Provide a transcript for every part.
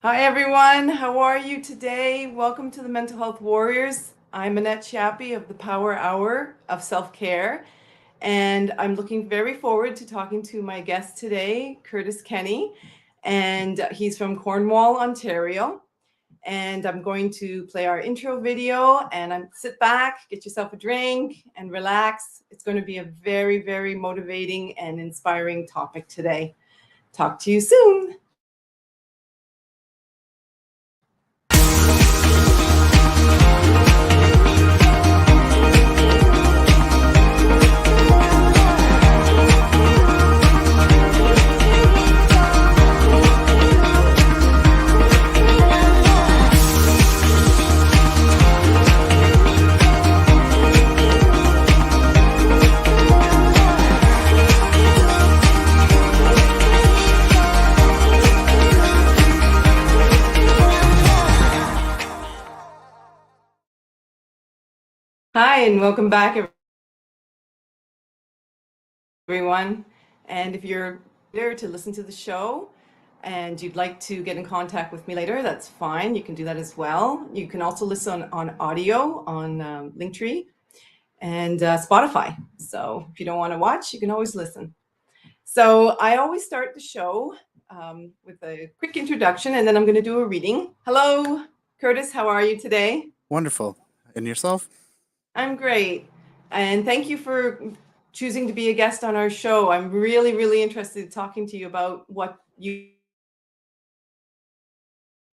Hi, everyone. How are you today? Welcome to the Mental Health Warriors. I'm Annette Chiappe of the Power Hour of Self-Care, and I'm looking very forward to talking to my guest today, Curtis Kenny, and he's from Cornwall, Ontario. And I'm going to play our intro video, and sit back, get yourself a drink, and relax. It's going to be a very, very motivating and inspiring topic today. Talk to you soon. Hi, and welcome back, everyone. And if you're there to listen to the show and you'd like to get in contact with me later, that's fine. You can do that as well. You can also listen on audio on Linktree and Spotify. So if you don't want to watch, you can always listen. So I always start the show with a quick introduction, and then I'm going to do a reading. Hello, Curtis. How are you today? Wonderful. And yourself? I'm great. And thank you for choosing to be a guest on our show. I'm really, really interested in talking to you about what you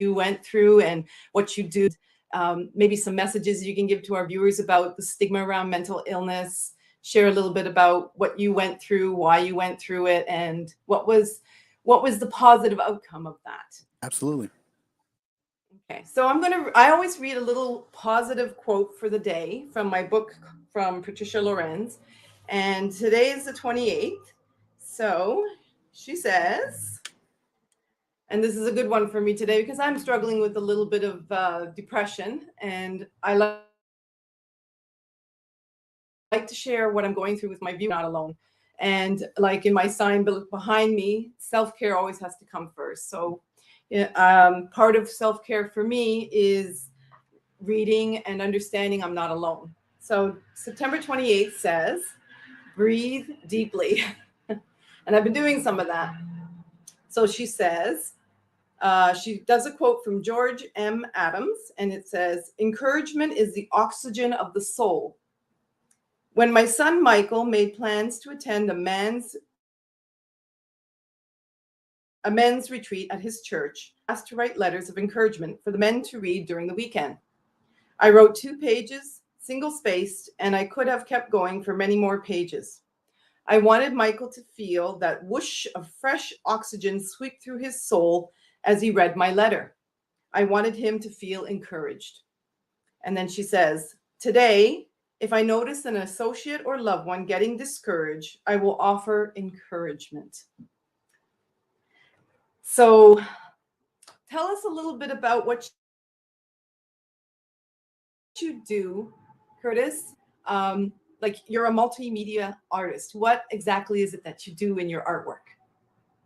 went through and what you do. Maybe some messages you can give to our viewers about the stigma around mental illness, share a little bit about what you went through, why you went through it, and what was the positive outcome of that. Absolutely. Okay, so I always read a little positive quote for the day from my book from Patricia Lorenz. And today is the 28th. So she says, and this is a good one for me today because I'm struggling with a little bit of depression. And I like to share what I'm going through with my view, not alone. And like in my sign behind me, self-care always has to come first. So part of self-care for me is reading and understanding I'm not alone. So September 28th says, breathe deeply. And I've been doing some of that. So she says, she does a quote from George M. Adams, and it says, encouragement is the oxygen of the soul. When my son Michael made plans to attend a men's retreat at his church, I asked to write letters of encouragement for the men to read during the weekend. I wrote 2 pages, single-spaced, and I could have kept going for many more pages. I wanted Michael to feel that whoosh of fresh oxygen sweep through his soul as he read my letter. I wanted him to feel encouraged. And then she says, today, if I notice an associate or loved one getting discouraged, I will offer encouragement. So tell us a little bit about what you do, Curtis. Like you're a multimedia artist. What exactly is it that you do in your artwork?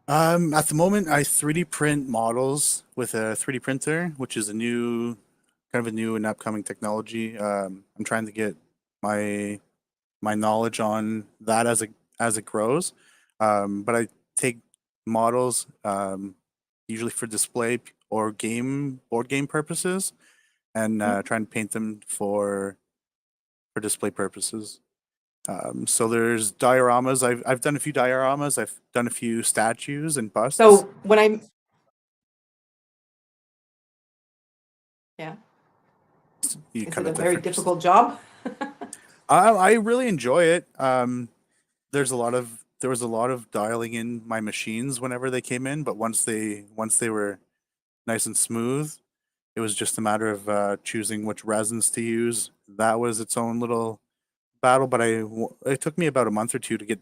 At the moment, I 3D print models with a 3D printer, which is kind of a new and upcoming technology. I'm trying to get my my knowledge on that as it grows. But I take models usually for display or board game purposes, and try and paint them for display purposes. So there's dioramas. I've done a few dioramas. I've done a few statues and busts. So when I, yeah, You is cut it a out there very for just a difficult job? I really enjoy it. There was a lot of dialing in my machines whenever they came in, but once they were nice and smooth, it was just a matter of choosing which resins to use. That was its own little battle, but it took me about a month or two to get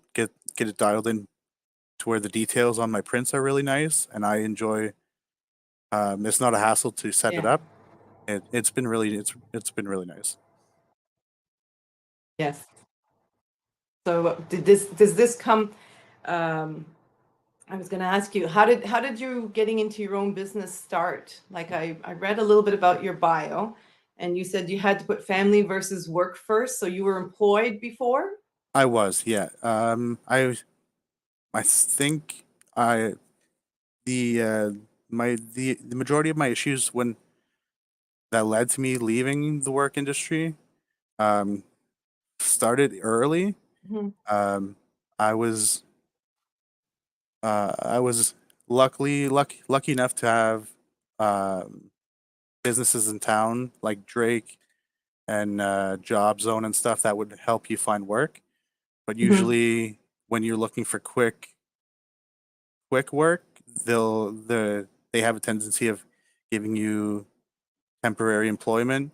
it dialed in to where the details on my prints are really nice, and I enjoy. It's not a hassle to set it Yeah. up. It's been really nice. Yes. So does this come? Um, I was going to ask you, how did you getting into your own business start? Like I read a little bit about your bio, and you said you had to put family versus work first, so you were employed before? I was, yeah. I think I the the majority of my issues when that led to me leaving the work industry um started early. Mhm. Um, I was I was lucky enough to have um, businesses in town like Drake and Job Zone and stuff that would help you find work. But Mhm. usually, when you're looking for quick work, they have a tendency of giving you temporary employment.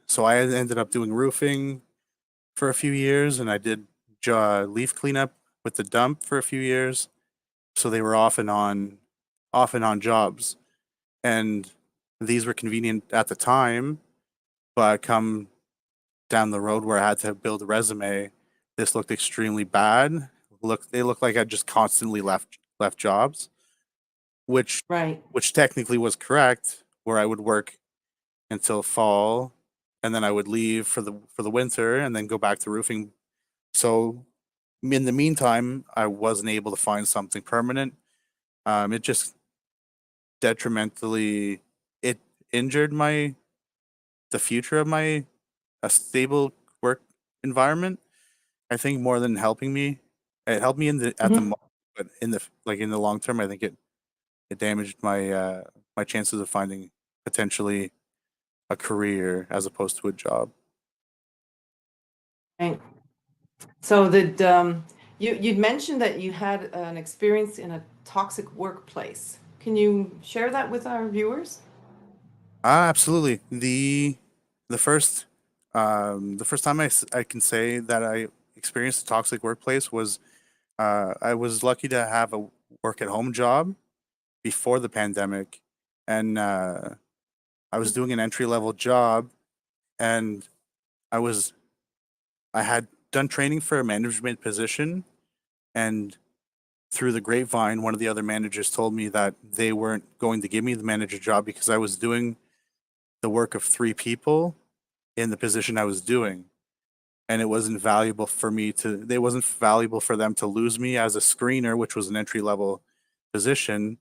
So I ended up doing roofing for a few years, and I did leaf cleanup with the dump for a few years. So they were off and on jobs, and these were convenient at the time. But come down the road where I had to build a resume, this looked extremely bad. They looked like I just constantly left jobs, which Right. which technically was correct. Where I would work until fall, and then I would leave for the winter, and then go back to roofing. So in the meantime, I wasn't able to find something permanent. It just detrimentally it injured my the future of my a stable work environment. I think more than helping me, it helped me in the at the Mhm. moment, but in the long term, I think it damaged my my chances of finding potentially a career as opposed to a job. Right. So you'd mentioned that you had an experience in a toxic workplace. Can you share that with our viewers? Absolutely. The first time I can say that I experienced a toxic workplace was I was lucky to have a work at home job before the pandemic, and I was doing an entry level job, and I was I had done training for a management position, and through the grapevine, one of the other managers told me that they weren't going to give me the manager job because I was doing the work of three people in the position I was doing. And it wasn't valuable for them to lose me as a screener, which was an entry level position,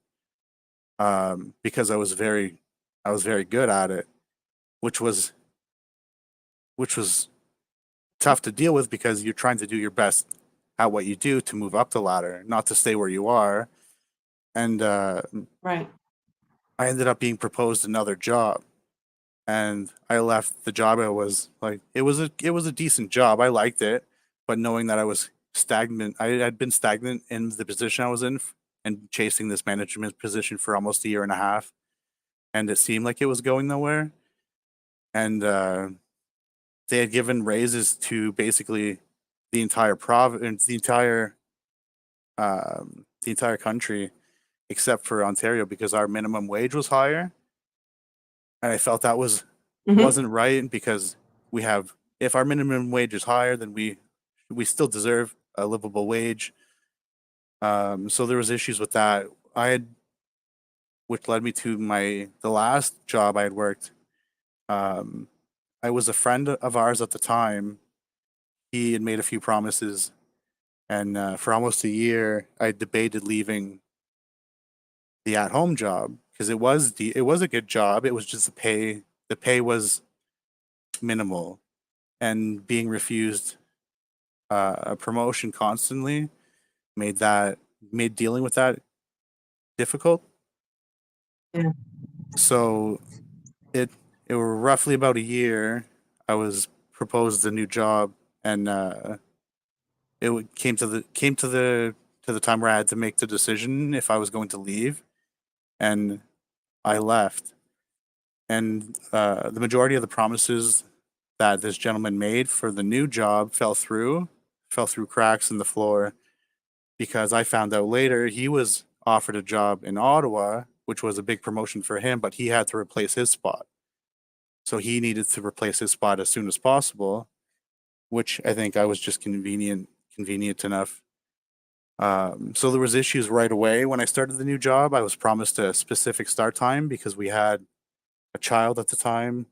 because I was very good at it, which was which was tough to deal with because you're trying to do your best at what you do to move up the ladder, not to stay where you are. And Right. I ended up being proposed another job, and I left the job. It was a decent job. I liked it, but knowing that I was stagnant, I had been stagnant in the position I was in and chasing this management position for almost a year and a half, and it seemed like it was going nowhere. And they had given raises to basically the entire province, the entire country, except for Ontario, because our minimum wage was higher, and I felt that Hmm. wasn't right because we have if our minimum wage is higher, then we still deserve a livable wage. So there was issues with that. I had which led me to my the last job I had worked. Um, I was a friend of ours at the time. He had made a few promises, and for almost a year, I debated leaving the at home job because it was a good job. It was just the pay was minimal, and being refused a promotion constantly made that made dealing with that difficult. Yeah. So it it were roughly about a year. I was proposed a new job, and came to the time where I had to make the decision if I was going to leave, and I left. And the majority of the promises that this gentleman made for the new job fell through cracks in the floor because I found out later he was offered a job in Ottawa, which was a big promotion for him, but he had to replace his spot. So he needed to replace his spot as soon as possible, which I think I was just convenient enough So there was issues right away when I started the new job. I was promised a specific start time because we had a child at the time.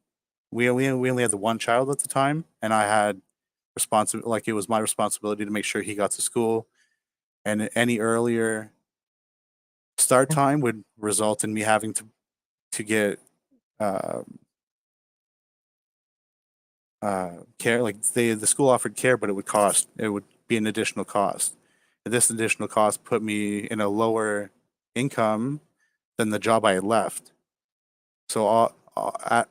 We only had the one child at the time, and I had it was my responsibility to make sure he got to school. And any earlier start time would result in me having to get uh, care. Like the school offered care, but it would be an additional cost. And this additional cost put me in a lower income than the job I had left. So at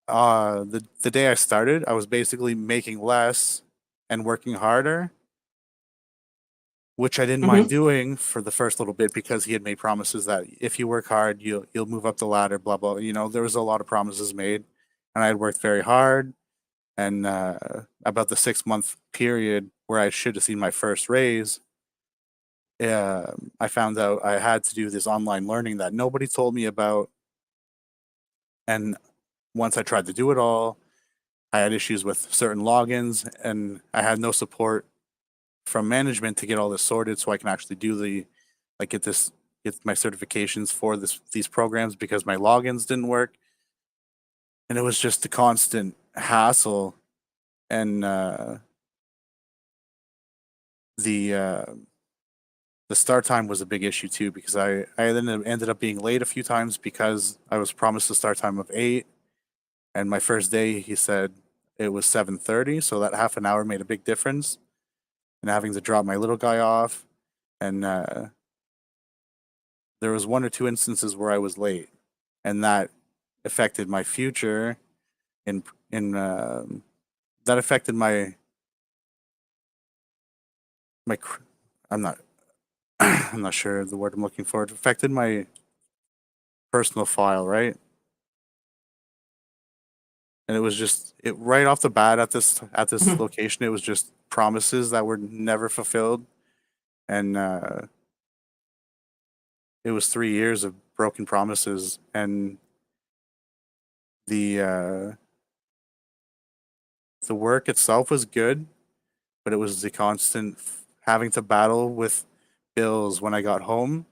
the day I started, I was basically making less and working harder, which I didn't mind Hmm. doing for the first little bit because he had made promises that if you work hard, you'll move up the ladder. Blah blah. You know, there was a lot of promises made, and I had worked very hard. And about the 6 month period where I should have seen my first raise, I found out I had to do this online learning that nobody told me about. And once I tried to do it all, I had issues with certain logins, and I had no support from management to get all this sorted so I can actually do like get my certifications for these programs because my logins didn't work. And it was just a constant hassle. And the uh, the start time was a big issue too because I then ended up being late a few times because I was promised a start time of 8, and my first day he said it was 7:30, so that half an hour made a big difference. And having to drop my little guy off, and there was one or two instances where I was late, and that affected my future. In that affected my I'm not I'm not sure the word I'm looking for. It affected my personal file, right? And it was just it right off the bat at this Hmm. location. It was just promises that were never fulfilled, and it was 3 years of broken promises. And the uh, the work itself was good, but it was the constant having to battle with bills when I got home.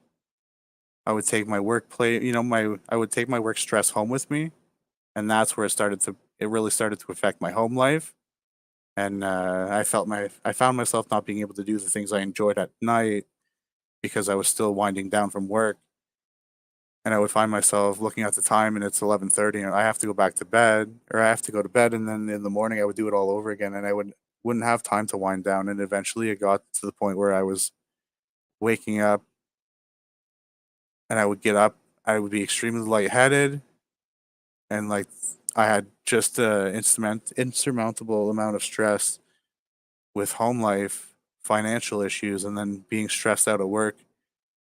I would take my work play, you know, my I would take my work stress home with me, and that's where it really started to affect my home life. And I found myself not being able to do the things I enjoyed at night because I was still winding down from work. And I would find myself looking at the time and it's 11:30 and I have to go back to bed, or I have to go to bed, and then in the morning I would do it all over again, and I wouldn't have time to wind down. And eventually it got to the point where I was waking up, and I would get up, I would be extremely lightheaded, and like I had just a insurmountable amount of stress with home life, financial issues, and then being stressed out at work.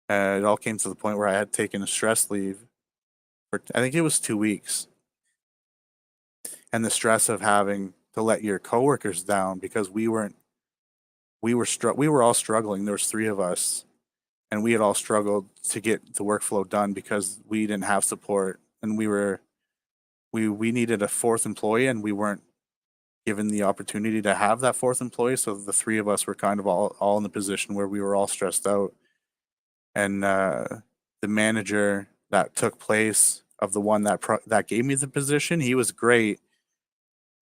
It all came to the point where I had taken a stress leave for I think it was 2 weeks, and the stress of having to let your coworkers down because we were all struggling. There was three of us, and we had all struggled to get the workflow done because we didn't have support, and we needed a fourth employee, and we weren't given the opportunity to have that fourth employee. So the three of us were kind of all in the position where we were all stressed out. And the manager that took place of the one that gave me the position, he was great.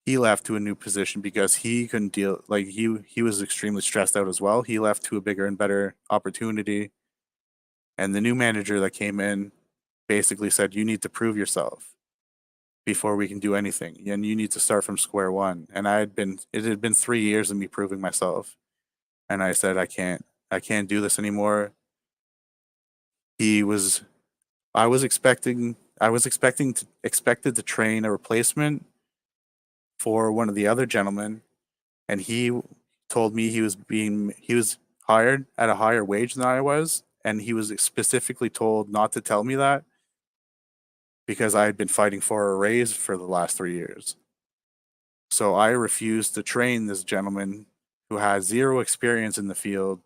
He left to a new position because he couldn't deal. Like he was extremely stressed out as well. He left to a bigger and better opportunity. And the new manager that came in basically said, "You need to prove yourself before we can do anything, and you need to start from square one." And it had been 3 years of me proving myself, and I said, I can't do this anymore. He was, I was expected to train a replacement for one of the other gentlemen, and he told me he was hired at a higher wage than I was, and he was specifically told not to tell me that because I had been fighting for a raise for the last 3 years. So I refused to train this gentleman who has zero experience in the field,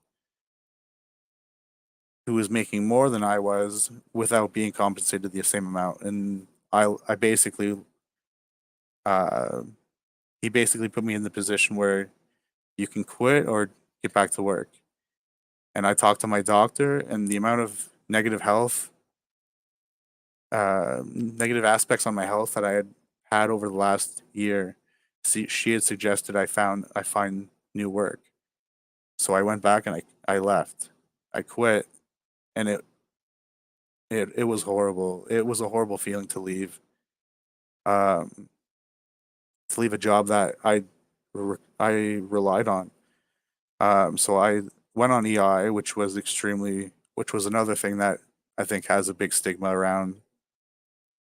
who was making more than I was without being compensated the same amount. And I basically, uh, he basically put me in the position where you can quit or get back to work. And I talked to my doctor, and the amount of negative aspects on my health that I had had over the last year, she had suggested I find new work. So I went back and I left. I quit, and it was horrible. It was a horrible feeling to leave. Um, to leave a job that I relied on. So I went on EI, which was another thing that I think has a big stigma around,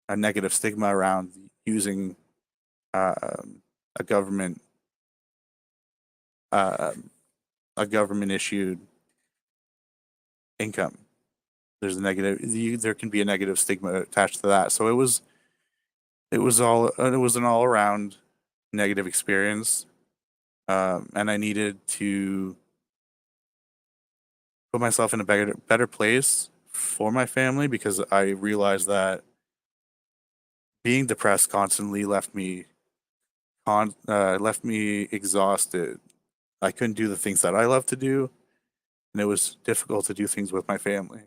a negative stigma around using um, a government um, a government issued income. There can be a negative stigma attached to that. So it was an all around negative experience, and I needed to put myself in a better place for my family, because I realized that being depressed constantly left me exhausted. I couldn't do the things that I love to do, and it was difficult to do things with my family.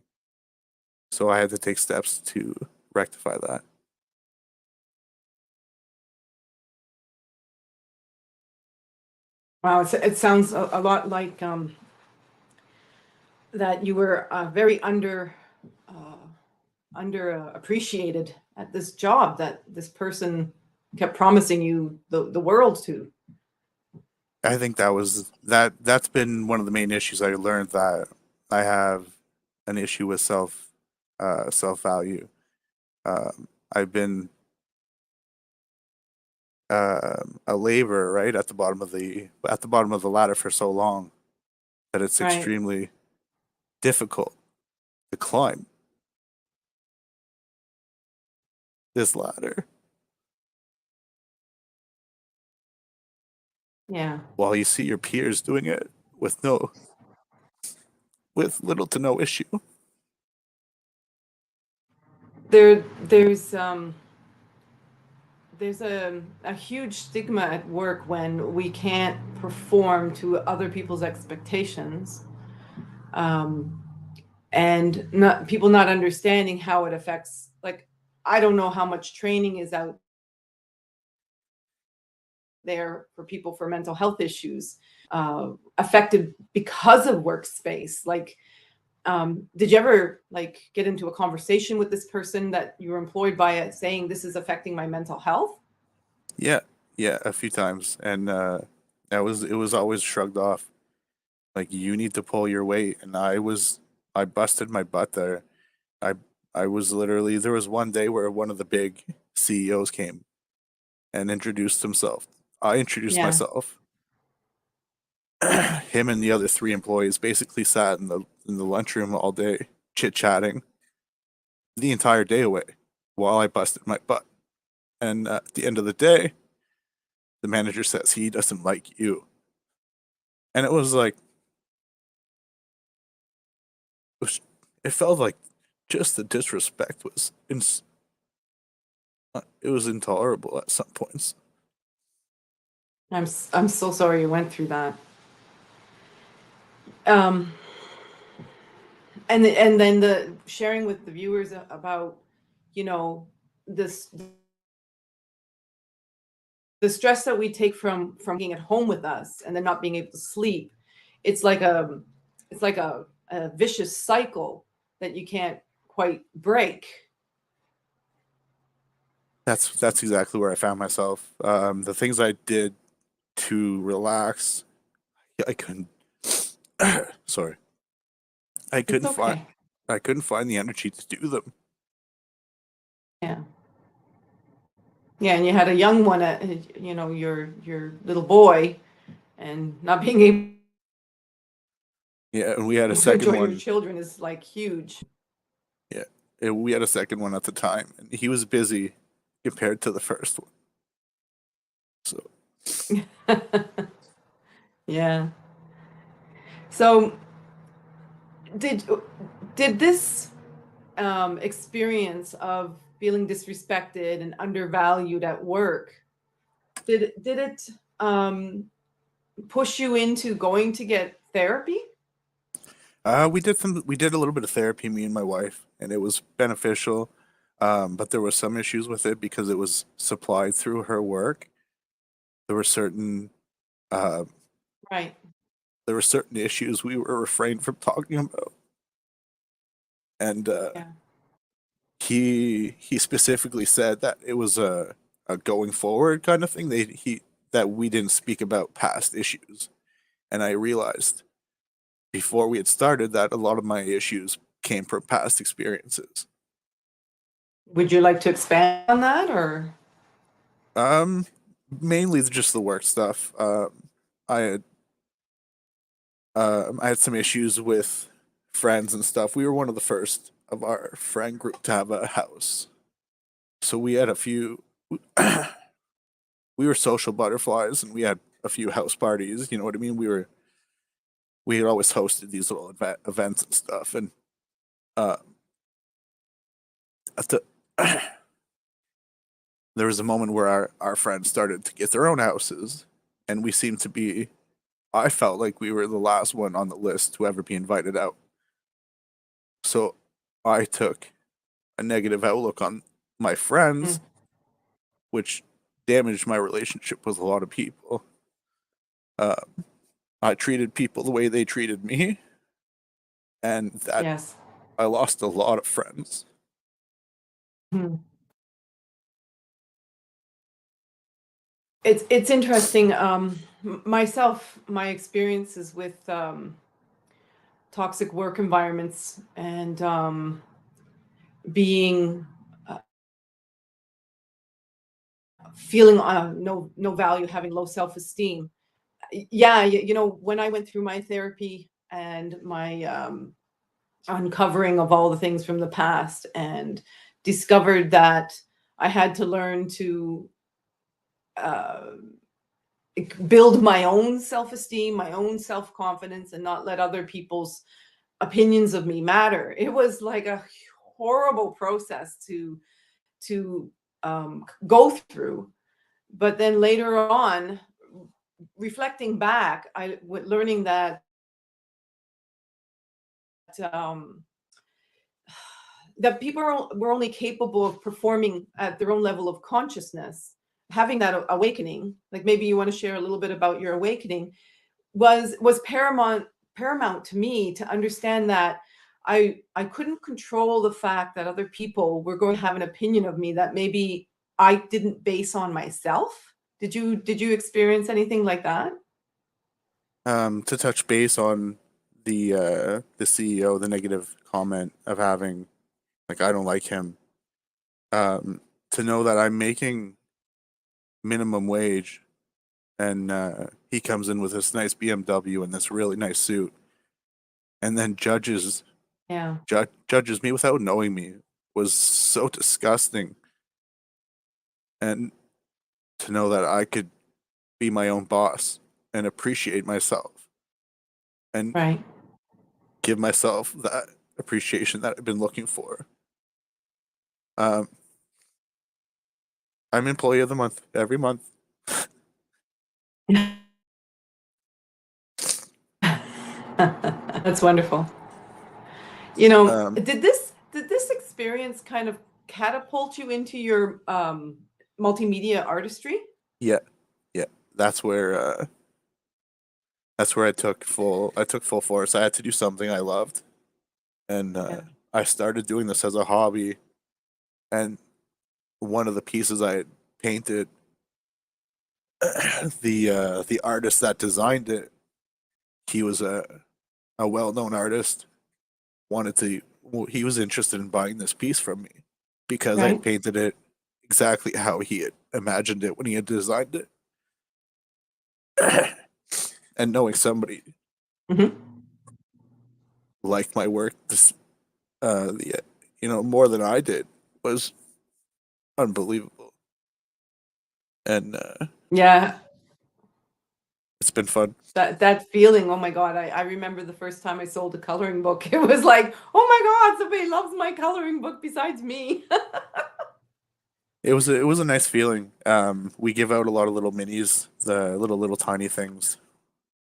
So I had to take steps to rectify that. Wow, it sounds a lot like that you were very appreciated at this job that this person kept promising you the world to. I think that's been one of the main issues. I learned that I have an issue with self value. I've been a laborer, right, at the bottom of the ladder for so long that it's Right. extremely difficult to climb this ladder Yeah. while you see your peers doing it with little to no issue. There's there's a huge stigma at work when we can't perform to other people's expectations, um, and not people not understanding how it affects. Like, I don't know how much training is out there for people for mental health issues affected because of workspace. Like, did you ever like get into a conversation with this person that you were employed by saying this is affecting my mental health? Yeah, yeah, a few times, and it was always shrugged off. Like, you need to pull your weight, and I busted my butt there. I I was literally there was one day where one of the big CEOs came and introduced himself. I introduced Yeah. myself. Him and the other three employees basically sat in the lunchroom all day, chit chatting the entire day away, while I busted my butt. And at the end of the day, the manager says he doesn't like you, and it was like it, was, it felt like just the disrespect was it was intolerable at some points. I'm so sorry you went through that. Um, and then the sharing with the viewers about, you know, this the stress that we take from being at home with us and then not being able to sleep. It's like a vicious cycle that you can't quite break. That's exactly where I found myself. The things I did to relax, I couldn't. Sorry, I It's couldn't find. okay. I couldn't find the energy to do them. Yeah. Yeah, and you had a young one at, you know, your little boy, and not being Yeah, and we had a able to second enjoy your one. children is like huge. Yeah, we had a second one at the time, and he was busy compared to the first one. So Yeah. So did did this experience of feeling disrespected and undervalued at work, did it push you into going to get therapy? We did a little bit of therapy, me and my wife, and it was beneficial. But there were some issues with it because it was supplied through her work. There were certain uh, Right. there were certain issues we were refrained from talking about, and Yeah. he specifically said that it was a going forward kind of thing. That we didn't speak about past issues, and I realized before we had started that a lot of my issues came from past experiences. Would you like to expand on that, or? Um, Mainly just the work stuff. I had I had some issues with friends and stuff. We were one of the first of our friend group to have a house, so we had a few. We were social butterflies, and we had a few house parties. You know what I mean? We had always hosted these little events and stuff, and uh, at the there was a moment where our friends started to get their own houses, and we seemed to be. I felt like we were the last one on the list to ever be invited out. So I took a negative outlook on my friends, Mm. which damaged my relationship with a lot of people. Uh, I treated people the way they treated me, and that Yes. I lost a lot of friends. Hmm. It's interesting. Myself, my experiences with toxic work environments and being feeling no value, having low self-esteem. Yeah, when I went through my therapy and my uncovering of all the things from the past, and discovered that I had to learn to uh, build my own self-esteem, my own self-confidence, and not let other people's opinions of me matter. It was like a horrible process to go through. But then later on, reflecting back, learning um, that people were only capable of performing at their own level of consciousness, having that awakening. Like, maybe you want to share a little bit about your awakening. Was paramount to me to understand that I couldn't control the fact that other people were going to have an opinion of me that maybe I didn't base on myself. Did you experience anything like that? To touch base on the CEO, the negative comment of having like I don't like him. To know that I'm making minimum wage, and he comes in with this nice BMW and this really nice suit, and then Yeah. judges me without knowing me was so disgusting. And to know that I could be my own boss and appreciate myself and Right. give myself that appreciation that I've been looking for. Um, I'm employee of the month every month. That's wonderful. You know, Um, did this experience kind of catapult you into your multimedia artistry? yeah, yeah, that's where uh, that's where I took full force. I had to do something I loved, and Yeah. I started doing this as a hobby. And one of the pieces I had painted, the artist that designed it, he was a well known artist. Wanted to He was interested in buying this piece from me because I Right. painted it exactly how he had imagined it when he had designed it. And knowing somebody Hmm. liked my work, the more than I did, was unbelievable. And Yeah. it's been fun. That feeling. Oh my God. I remember the first time I sold a coloring book. It was like, oh my God, somebody loves my coloring book besides me. It was a nice feeling. We give out a lot of little minis, the little tiny things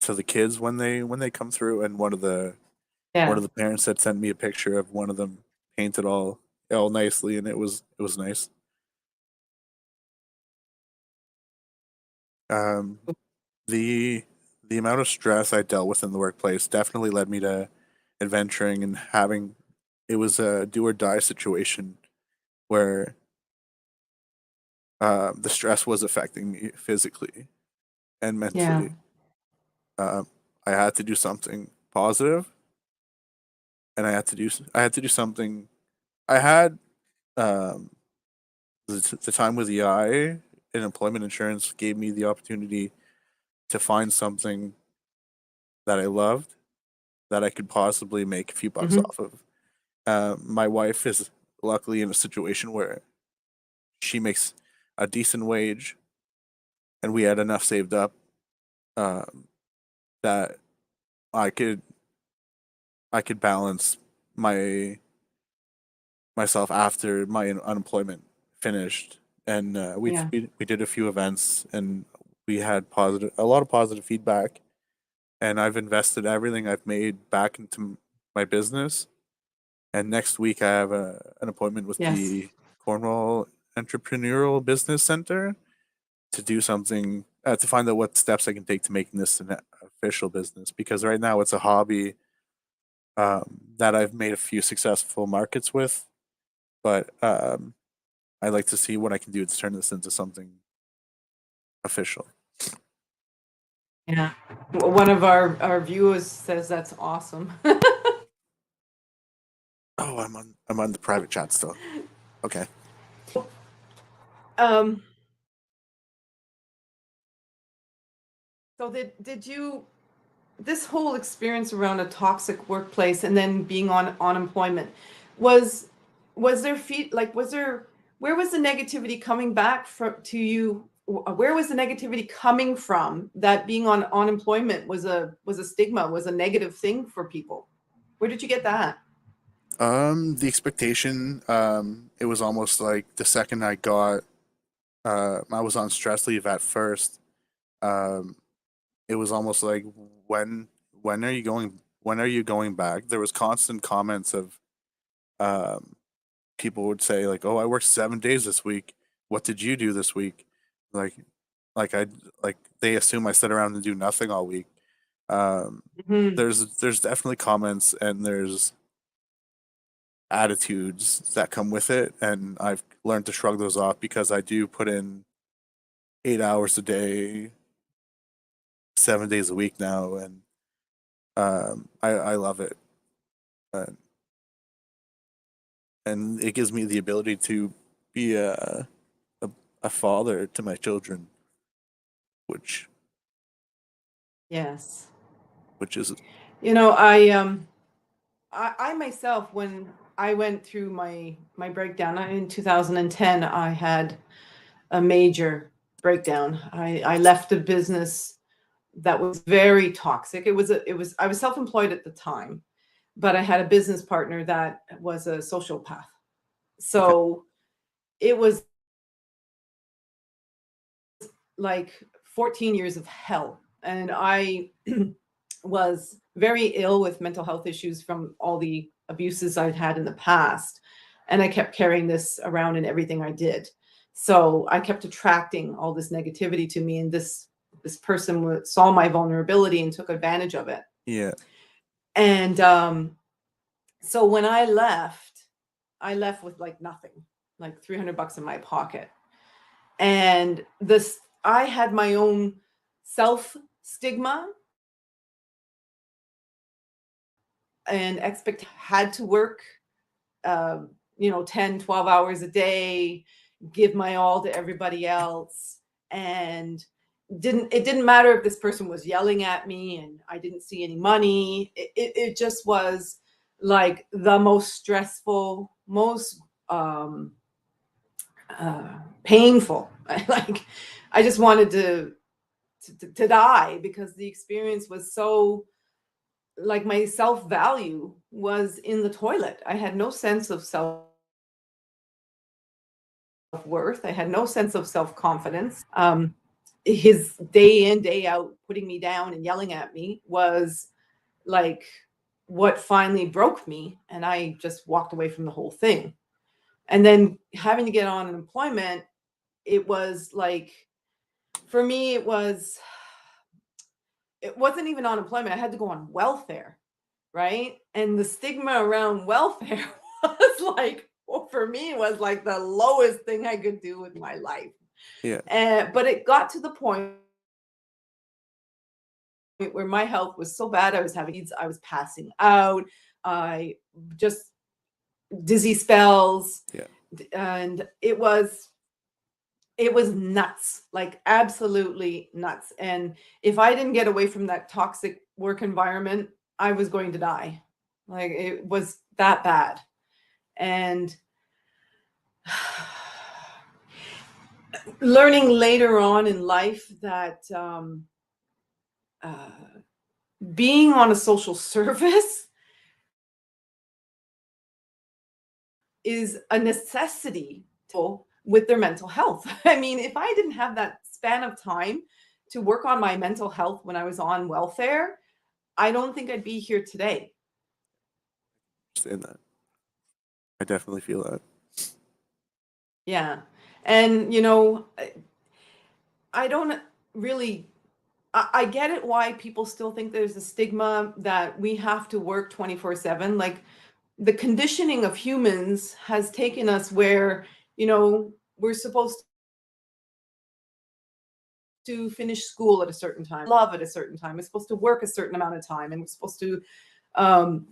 to the kids when they come through, and one Yeah. of the parents had sent me a picture of one of them painted all nicely, and it was nice. Um, the the amount of stress I dealt with in the workplace definitely led me to adventuring and having it was a do or die situation where the stress was affecting me physically and Yeah. mentally. Um, I had to do something positive, and I had to do something. I had um, the time with the EI and employment insurance gave me the opportunity to find something that I loved that I could possibly make a few bucks Hmm. off of. My wife is luckily in a situation where she makes a decent wage, and we had enough saved up um, that I could I could balance my myself after my unemployment finished, and Yeah. we did a few events, and we had a lot of positive feedback, and I've invested everything I've made back into my business. And next week I have an appointment with Yes. the Cornwall Entrepreneurial Business Center to do something to find out what steps I can take to making this an official business, because right now it's a hobby that I've made a few successful markets with, but I'd like to see what I can do to turn this into something official. Yeah. One of our viewers says that's awesome. Oh, I'm on the private chat still. Okay. um, so did you this whole experience around a toxic workplace and then being on unemployment was was there was there where was the negativity coming back from to you, where was the negativity coming from that being on unemployment was a stigma, was a negative thing for people? Where did you get that? The expectation, it was almost like the second I was on stress leave at first. Um, it was almost like when when are you going back? There was constant comments of um people would say like, "Oh, I worked 7 days this week. What did you do this week?" Like, I like they assume I sit around and do nothing all week. Um, Mhm. there's definitely comments and there's attitudes that come with it, and I've learned to shrug those off because I do put in 8 hours a day, 7 days a week now, and I love it, and, and it gives me the ability to be a a father to my children, which Yes. which is You know, I myself, when I went through my breakdown in 2010, I had a major breakdown. I left a business that was very toxic. I was self-employed at the time, but I had a business partner that was a sociopath. okay. So it was like 14 years of hell. And I was very ill with mental health issues from all the abuses I'd had in the past. And I kept carrying this around in everything I did. So I kept attracting all this negativity to me. And this person saw my vulnerability and took advantage of it. Yeah. And so when I left with like nothing, like $300 in my pocket. And this, I had my own self stigma and expect had to work, um, 10, 12 hours a day, give my all to everybody else. And it didn't matter if this person was yelling at me and I didn't see any money. It just was like the most stressful, most painful. Like I just wanted to die because the experience was so, like, my self value was in the toilet. I had no sense of self worth. I had no sense of self confidence. His day in, day out, putting me down and yelling at me was like what finally broke me, and I just walked away from the whole thing. And then having to get on unemployment, it was like, for me, it wasn't even unemployment. I had to go on welfare, right? And the stigma around welfare was like, well, for me, it was like the lowest thing I could do with my life. Yeah. But it got to the point where my health was so bad. I was having needs, I was passing out. I just dizzy spells, Yeah. and it was nuts, like absolutely nuts. And if I didn't get away from that toxic work environment, I was going to die. Like, it was that bad. And learning later on in life that uh, being on a social service is a necessity with their mental health. I mean, if I didn't have that span of time to work on my mental health when I was on welfare, I don't think I'd be here today. Understand that. I definitely feel that. Yeah. And, I don't really, I get it why people still think there's a stigma that we have to work 24/7. Like, the conditioning of humans has taken us where, we're supposed to finish school at a certain time, love at a certain time, we're supposed to work a certain amount of time, and we're supposed to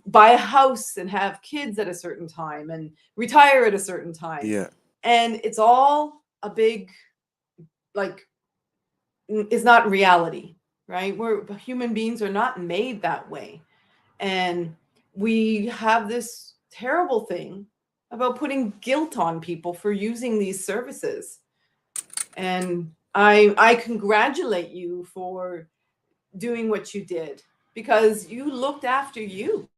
buy a house and have kids at a certain time and retire at a certain time. Yeah. And it's all a big, like, is not reality, right? We're human beings are not made that way. And we have this terrible thing about putting guilt on people for using these services. And I congratulate you for doing what you did, because you looked after you.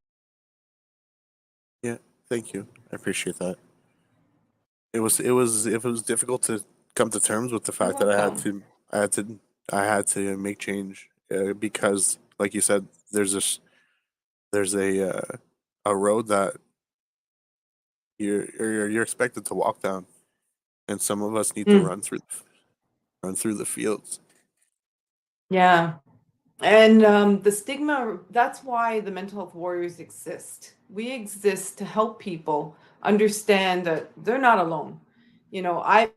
Yeah. Thank you. I appreciate that. It was difficult to come to terms with the You're fact that welcome. I had to make change, because, like you said, there's a road that you're expected to walk down, and some of us need to Mm, run through the fields. yeah. And the stigma, that's why the mental health warriors exist. We exist to help people understand that they're not alone. I've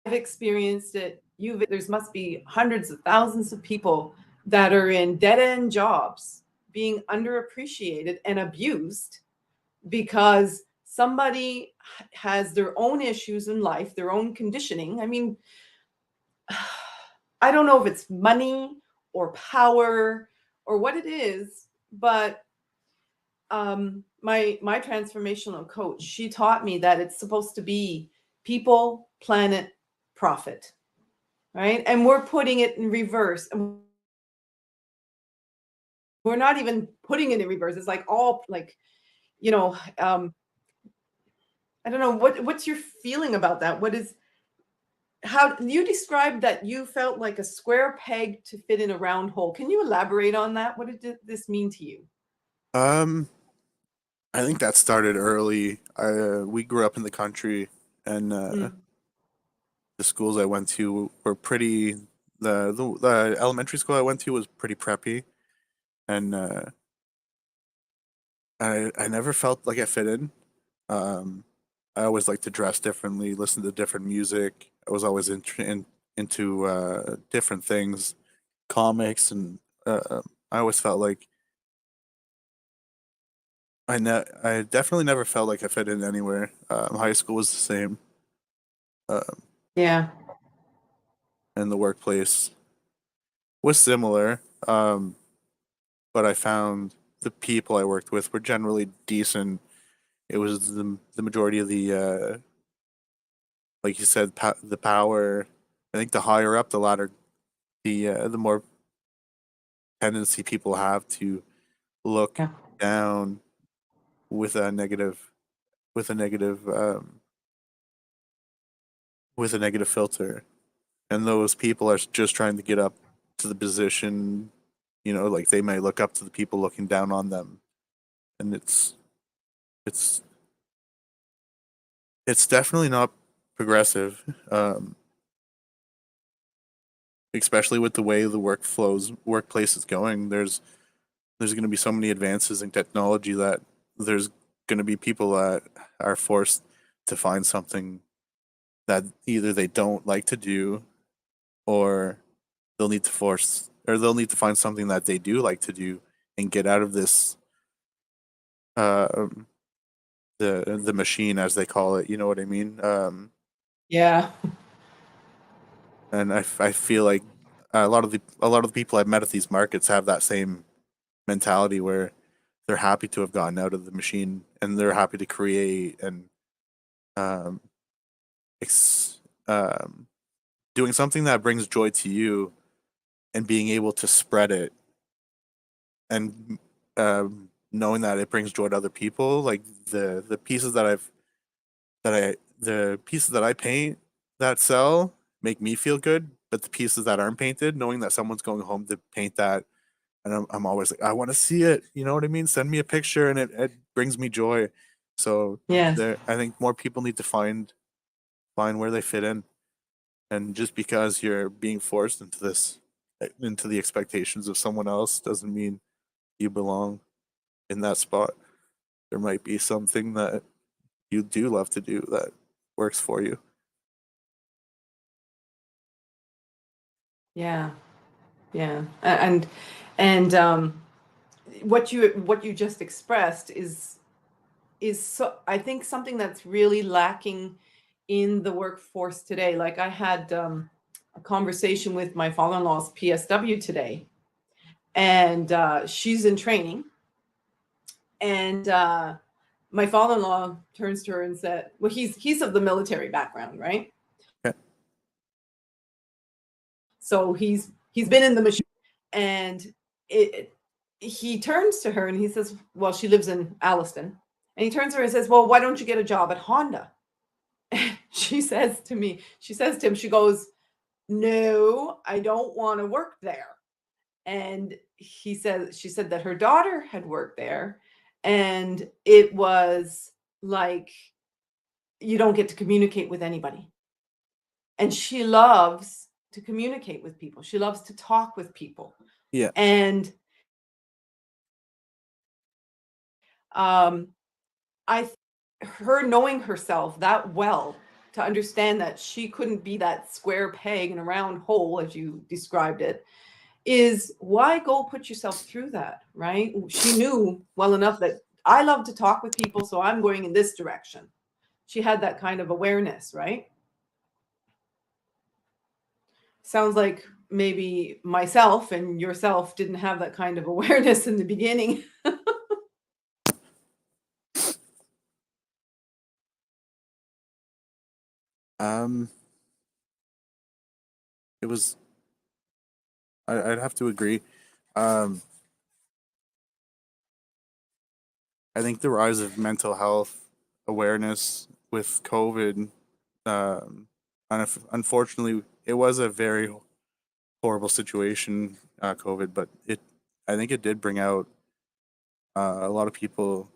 experienced it. There's must be hundreds of thousands of people that are in dead end jobs, being underappreciated and abused because somebody has their own issues in life, their own conditioning. I mean, I don't know if it's money or power or what it is, but my transformational coach, she taught me that it's supposed to be people, planet, profit, right? And we're putting it in reverse. And we're not even putting it in reverse. It's like all like, you know, um, I don't know what's your feeling about that? What is how you described that you felt like a square peg to fit in a round hole. Can you elaborate on that? What did this mean to you? Um, I think that started early. We grew up in the country, and Mm, the schools I went to were pretty. The elementary school I went to was pretty preppy, and I never felt like I fit in. Um, I always liked to dress differently, listen to different music. I was always into different things, comics, and I always felt like I definitely never felt like I fit in anywhere. High school was the same, um, yeah. and the workplace was similar. But I found the people I worked with were generally decent. It was the majority of the like you said, the power. I think the higher up the ladder, the more tendency people have to look Yeah. down with a negative with a negative with a negative filter, and those people are just trying to get up to the position You know, like they may look up to the people looking down on them, and it's it's definitely not progressive, especially with the way the workplace is going. There's going to be so many advances in technology that there's going to be people that are forced to find something that either they don't like to do, or they'll need to find something that they do like to do and get out of this uh the machine, as they call it, you know what I mean? Yeah. And I feel like a lot of the people I've met at these markets have that same mentality where they're happy to have gotten out of the machine and they're happy to create and um, ex- um, doing something that brings joy to you and being able to spread it and knowing that it brings joy to other people. Like the pieces the pieces that I paint that sell make me feel good, but the pieces that aren't painted, knowing that someone's going home to paint that, and I'm always like, I want to see it. You know what I mean? Send me a picture, and it brings me joy. So Yes. I think more people need to find where they fit in, and just because you're being forced into into the expectations of someone else doesn't mean you belong in that spot. There might be something that you do love to do that works for you. Yeah. Yeah. And what you just expressed is so, I think, something that's really lacking in the workforce today. Like I had a conversation with my father-in-law's PSW today, and she's in training, and my father-in-law turns to her and said, well, he's of the military background, right? Okay. So he's been in the machine, and it he turns to her and he says, well, she lives in Alliston, and he turns to her and says, well, why don't you get a job at Honda? She says to him, she goes, no, I don't want to work there. And she said that her daughter had worked there, and it was like, you don't get to communicate with anybody. And she loves to communicate with people. She loves to talk with people. Yeah. And um, her knowing herself that well to understand that she couldn't be that square peg in a round hole, as you described it, is why go put yourself through that, right? She knew well enough that I love to talk with people, so I'm going in this direction. She had that kind of awareness, right? Sounds like maybe myself and yourself didn't have that kind of awareness in the beginning. Um, it was. I'd have to agree. Um, I think the rise of mental health awareness with COVID, unfortunately, it was a very horrible situation, COVID, but I think it did bring out a lot of people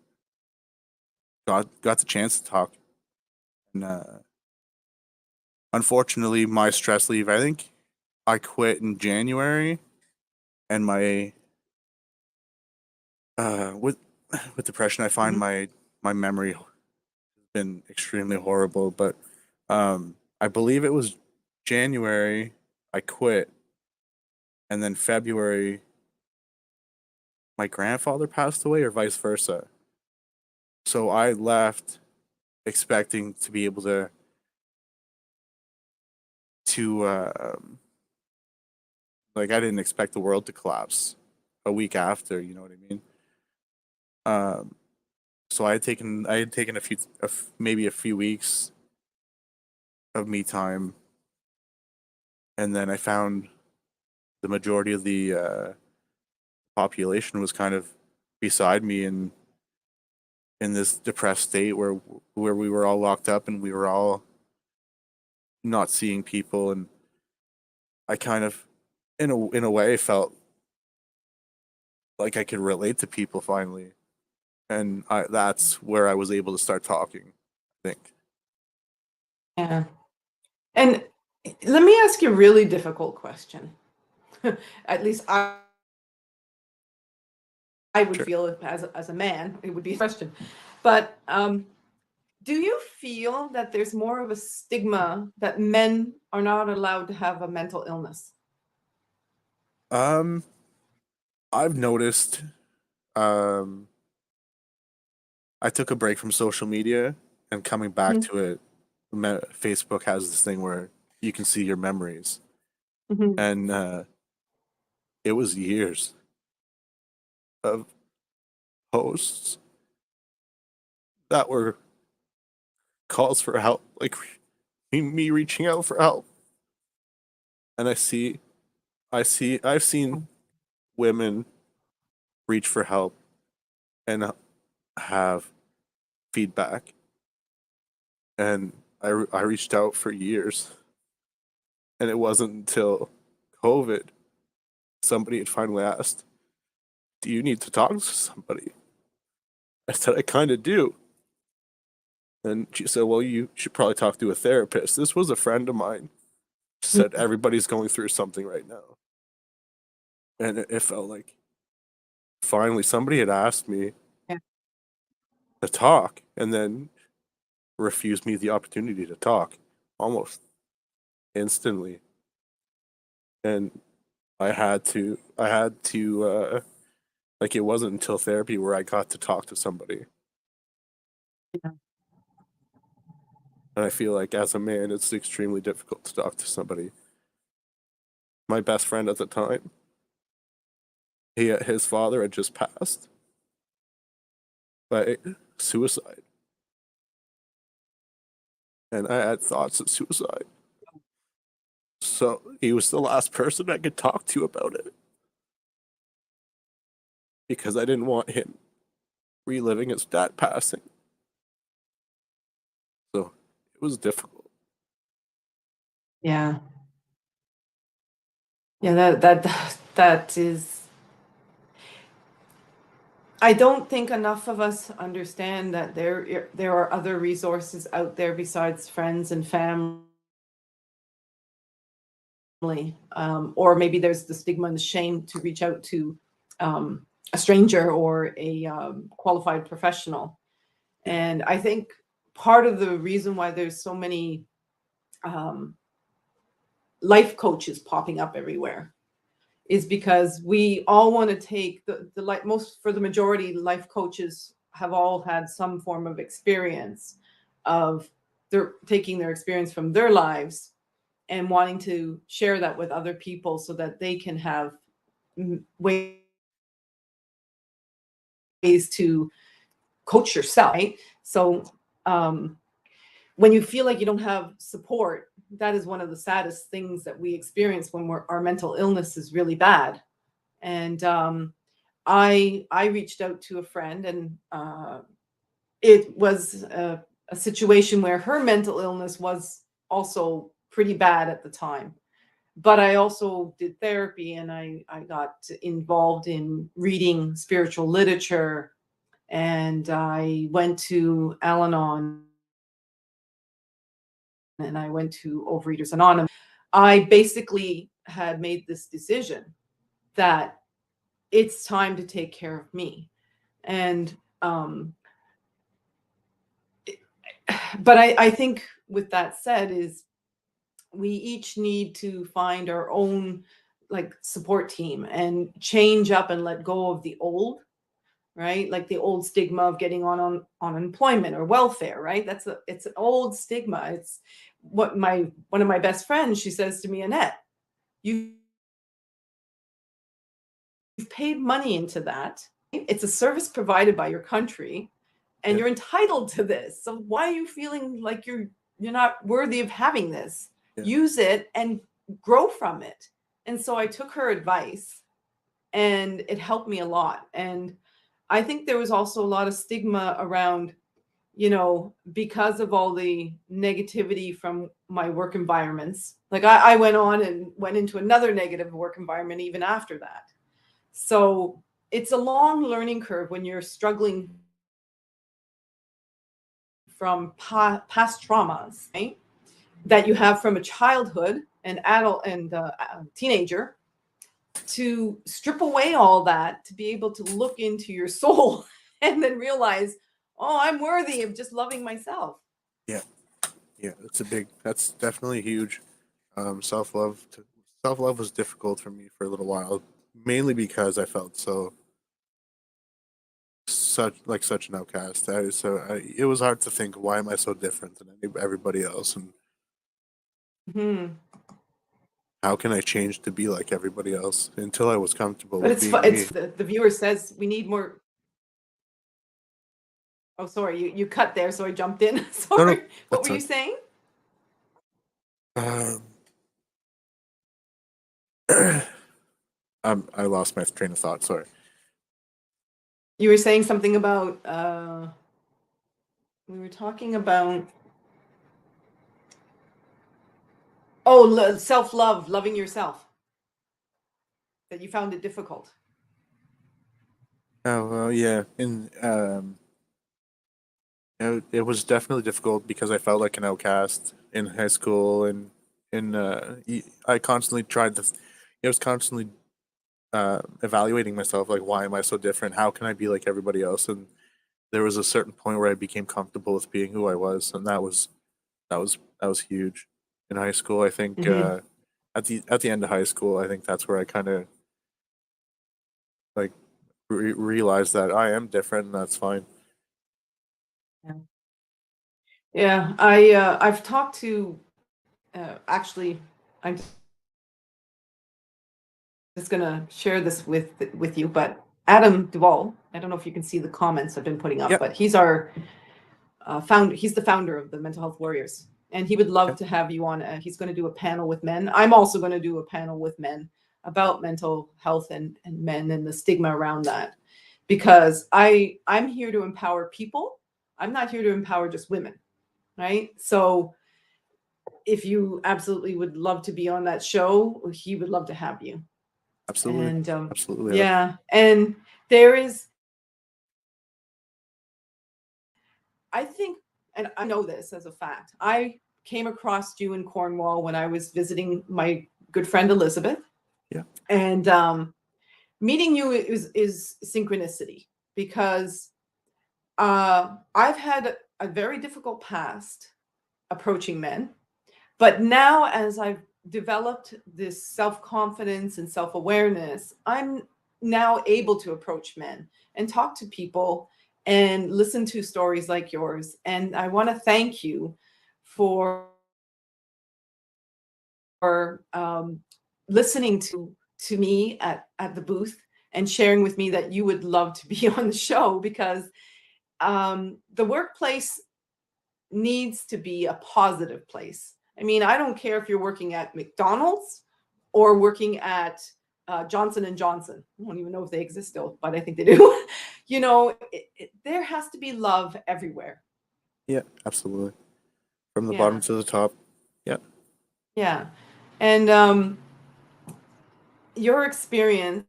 got the chance to talk, and unfortunately, my stress leave, I think I quit in January, and my with depression, I find Mhm. my memory has been extremely horrible. But I believe it was January I quit, and then February my grandfather passed away, or vice versa. So I left expecting to be able to like, I didn't expect the world to collapse a week after. You know what I mean? Um, so I had taken maybe a few weeks of me time, and then I found the majority of the population was kind of beside me and in this depressed state where we were all locked up and we were all not seeing people, and I kind of in a way felt like I could relate to people finally, and that's where I was able to start talking, I think. Yeah. And let me ask you a really difficult question. At least I would Sure. feel as a man, it would be a question. But do you feel that there's more of a stigma that men are not allowed to have a mental illness? Um, I've noticed. Um, I took a break from social media, and coming back Mhm, to it, Facebook has this thing where you can see your memories, mhm. and it was years of posts that were calls for help, like me reaching out for help, and I've seen women reach for help and have feedback, and I reached out for years, and it wasn't until COVID somebody had finally asked, "Do you need to talk to somebody?" I said, "I kind of do." And she said, "Well, you should probably talk to a therapist." This was a friend of mine. She said, Mm. "Everybody's going through something right now." And it felt like finally somebody had asked me Yeah. to talk and then refused me the opportunity to talk almost instantly. And I had to, like, it wasn't until therapy where I got to talk to somebody. Yeah. And I feel like as a man, it's extremely difficult to talk to somebody. My best friend at the time, his father had just passed by suicide, and I had thoughts of suicide. So he was the last person I could talk to about it because I didn't want him reliving his dad passing. So it was difficult. Yeah. Yeah, that is, I don't think enough of us understand that there are other resources out there besides friends and family. Or maybe there's the stigma and the shame to reach out to a stranger or a qualified professional. Yeah. And I think part of the reason why there's so many um, life coaches popping up everywhere is because we all want to take the like most for the majority life coaches have all had some form of experience of their taking their experience from their lives and wanting to share that with other people so that they can have ways to coach yourself, right? So um, when you feel like you don't have support, that is one of the saddest things that we experience when our mental illness is really bad. And I reached out to a friend, and it was a situation where her mental illness was also pretty bad at the time. But I also did therapy, and I got involved in reading spiritual literature, and I went to Al Anon, and I went to Overeaters Anonymous. I basically had made this decision that it's time to take care of me. And but I think with that said is we each need to find our own like support team and change up and let go of the old, right? Like the old stigma of getting on unemployment or welfare, right? It's an old stigma. It's what my one of my best friends, she says to me, Annette, you've paid money into that. It's a service provided by your country, and Yeah. you're entitled to this. So why are you feeling like you're not worthy of having this? Yeah. Use it and grow from it. And so I took her advice, and it helped me a lot. And I think there was also a lot of stigma around, because of all the negativity from my work environments. Like I went on and went into another negative work environment even after that. So it's a long learning curve when you're struggling from past traumas, right? That you have from a childhood, an adult, and teenager, to strip away all that, to be able to look into your soul and then realize, oh, I'm worthy of just loving myself. Yeah, yeah, that's definitely huge. Self-love self-love was difficult for me for a little while, mainly because I felt such an outcast. It was hard to think, why am I so different than everybody else, and Hmm. how can I change to be like everybody else, until I was comfortable But with being me. the viewer says we need more. Oh, sorry, you cut there, so I jumped in. No, no, Sorry, what that's were you it. saying? Um, I lost my train of thought. Sorry. You were saying something about we were talking about, oh, self-love, loving yourself, that you found it difficult. Oh well, yeah, and it was definitely difficult because I felt like an outcast in high school, and I constantly tried to. I was constantly evaluating myself, like, why am I so different? How can I be like everybody else? And there was a certain point where I became comfortable with being who I was, and that was huge in high school. I think Hmm. at the end of high school, I think that's where I kind of like realized that I am different, and that's fine. Yeah, yeah. I've talked to actually. I'm just gonna share this with you, but Adam Duvall. I don't know if you can see the comments I've been putting up, Yep. but he's our founder. He's the founder of the Mental Health Warriors, and he would love Okay. to have you on. He's going to do a panel with men. I'm also going to do a panel with men about mental health and men and the stigma around that, because I'm here to empower people. I'm not here to empower just women, right? So if you absolutely would love to be on that show, he would love to have you. Absolutely. And Absolutely. yeah, and there is, I think, and I know this as a fact, I came across you in Cornwall when I was visiting my good friend Elizabeth, Yeah. and meeting you is synchronicity, because I've had a very difficult past approaching men, but now as I've developed this self-confidence and self-awareness, I'm now able to approach men and talk to people and listen to stories like yours. And I want to thank you for listening to me at the booth and sharing with me that you would love to be on the show, because the workplace needs to be a positive place. I mean, I don't care if you're working at McDonald's or working at Johnson and Johnson. I don't even know if they exist still, but I think they do. There has to be love everywhere. Yeah. Absolutely. From the bottom Yeah, to the top. Yeah. yeah. And your experience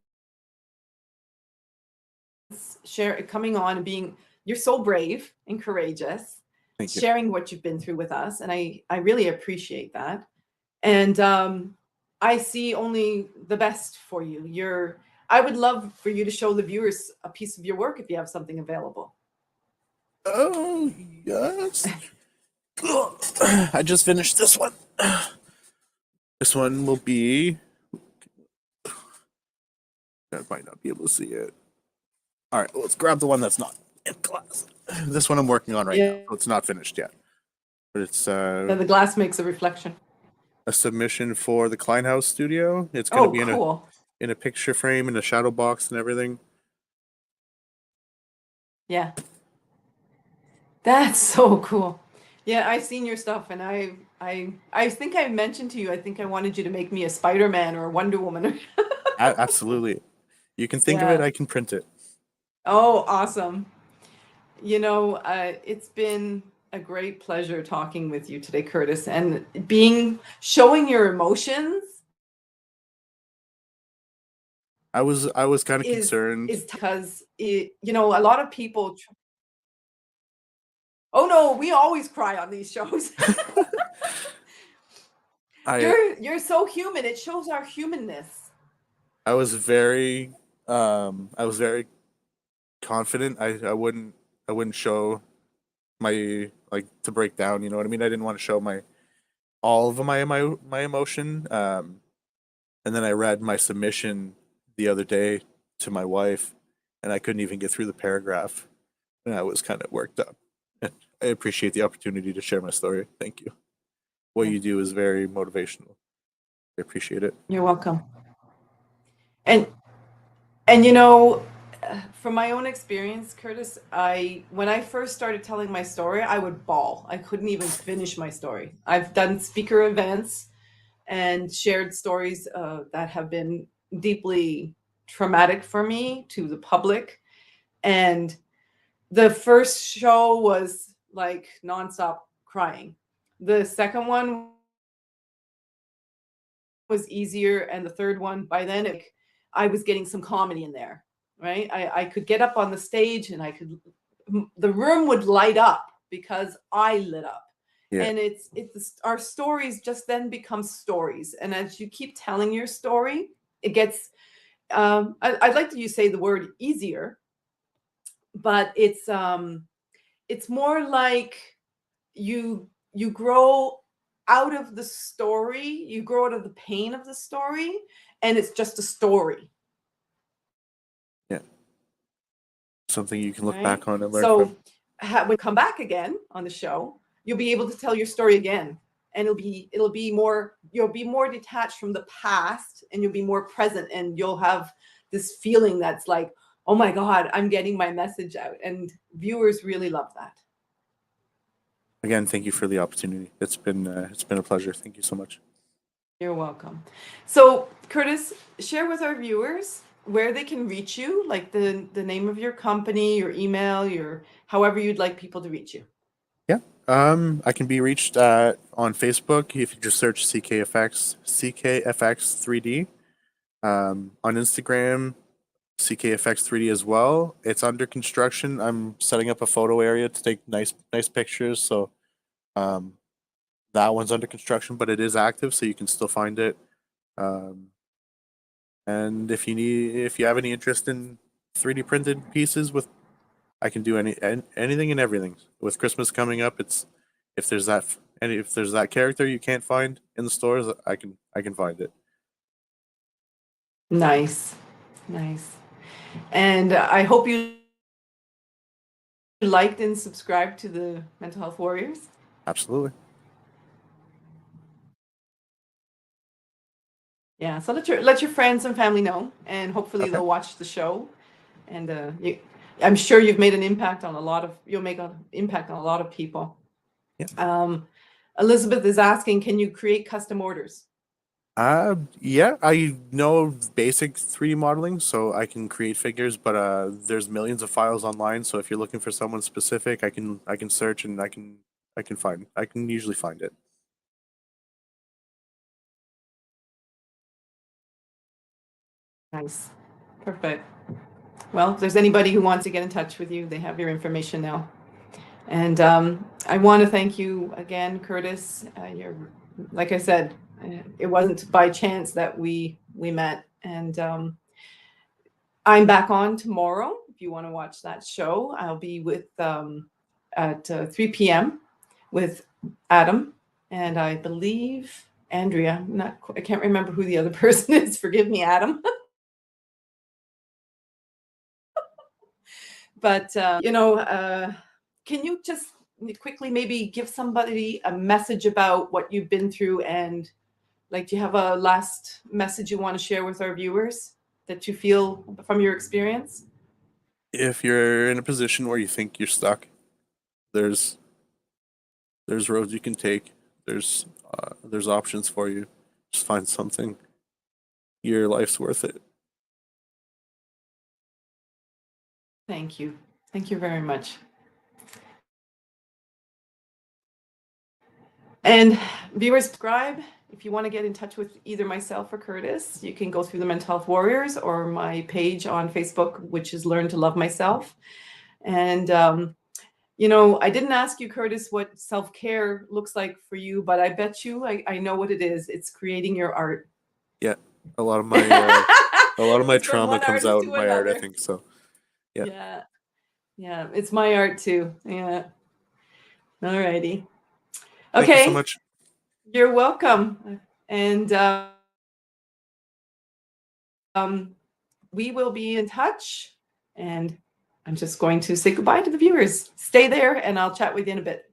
share coming on and being, you're so brave and courageous, Thank you. sharing what you've been through with us, and I really appreciate that. And I see only the best for you. I would love for you to show the viewers a piece of your work if you have something available. Oh yes. I just finished this one. This one will be. I might not be able to see it. All right, let's grab the one that's not in class. This one I'm working on right now, Yeah, so it's not finished yet. But it's the glass makes a reflection. a submission for the Kleinhaus studio. It's going to Oh, be cool. in a picture frame, in a shadow box, and everything. Yeah, that's so cool. Yeah, I've seen your stuff, and I think I mentioned to you, I think I wanted you to make me a Spider-Man or a Wonder Woman. Absolutely. You can think of it. Yeah. I can print it. Oh, awesome. It's been a great pleasure talking with you today, Curtis, and showing your emotions I was kind of concerned. is because a lot of people. Oh no, we always cry on these shows. I You're so human. It shows our humanness. I was very confident. I wouldn't show my, like, to break down, you know what I mean? I didn't want to show my all of my emotion. And then I read my submission the other day to my wife, and I couldn't even get through the paragraph, and I was kind of worked up. And I appreciate the opportunity to share my story. Thank you. What Yeah. you do is very motivational. I appreciate it. You're welcome. And from my own experience, Curtis, when I first started telling my story, I would bawl. I couldn't even finish my story. I've done speaker events and shared stories that have been deeply traumatic for me to the public. And the first show was like nonstop crying. The second one was easier, and the third one, by then I was getting some comedy in there, right? I could get up on the stage and the room would light up because I lit up. Yeah. And our stories just then become stories, and as you keep telling your story, it gets I'd like to say the word easier, but it's more like you grow out of the story, you grow out of the pain of the story, and it's just a story. Yeah. Something you can look Right? back on and learn So from. when you come back again on the show, you'll be able to tell your story again, and you'll be more detached from the past, and you'll be more present, and you'll have this feeling that's like, oh my God, I'm getting my message out, and viewers really love that. Again, thank you for the opportunity. It's been a pleasure. Thank you so much. You're welcome. So, Curtis, share with our viewers where they can reach you, like the name of your company, your email, your however you'd like people to reach you. Yeah. I can be reached on Facebook if you just search CKFX 3D. On Instagram, CKFX 3D as well. It's under construction. I'm setting up a photo area to take nice pictures. So um, that one's under construction, but it is active, so you can still find it. Um, and if you have any interest in 3D printed pieces, I can do anything and everything. With Christmas coming up, if there's that character you can't find in the stores, I can find it. Nice, nice. And I hope you liked and subscribed to the Mental Health Warriors. Absolutely. Yeah, so let your friends and family know, and hopefully Okay. they'll watch the show. And I'm sure you've made an impact on you'll make an impact on a lot of people. Yeah. Elizabeth is asking, can you create custom orders? Yeah, I know basic 3D modeling, so I can create figures, but there's millions of files online, so if you're looking for someone specific, I can search and I can usually find it. Nice. Perfect. Well, if there's anybody who wants to get in touch with you, they have your information now. And I want to thank you again, Curtis. Like I said, it wasn't by chance that we met. And I'm back on tomorrow. If you want to watch that show, I'll be at 3 p.m. with Adam, and I believe Andrea. I can't remember who the other person is. Forgive me, Adam. But can you just quickly maybe give somebody a message about what you've been through, and like, do you have a last message you want to share with our viewers that you feel from your experience? If you're in a position where you think you're stuck, there's roads you can take. There's options for you. Just find something. Your life's worth it. Thank you. Thank you very much. And viewers, subscribe if you want to get in touch with either myself or Curtis, you can go through the Mental Health Warriors or my page on Facebook, which is Learn to Love Myself. And, you know, I didn't ask you, Curtis, what self-care looks like for you, but I bet you I know what it is. It's creating your art. Yeah, a lot of my It's from trauma one comes artist out to in my art, I another. think. So yeah. Yeah. Yeah. It's my art too. Yeah. All righty. Thank you so Okay. much. You're welcome. And we will be in touch. And I'm just going to say goodbye to the viewers. Stay there and I'll chat with you in a bit.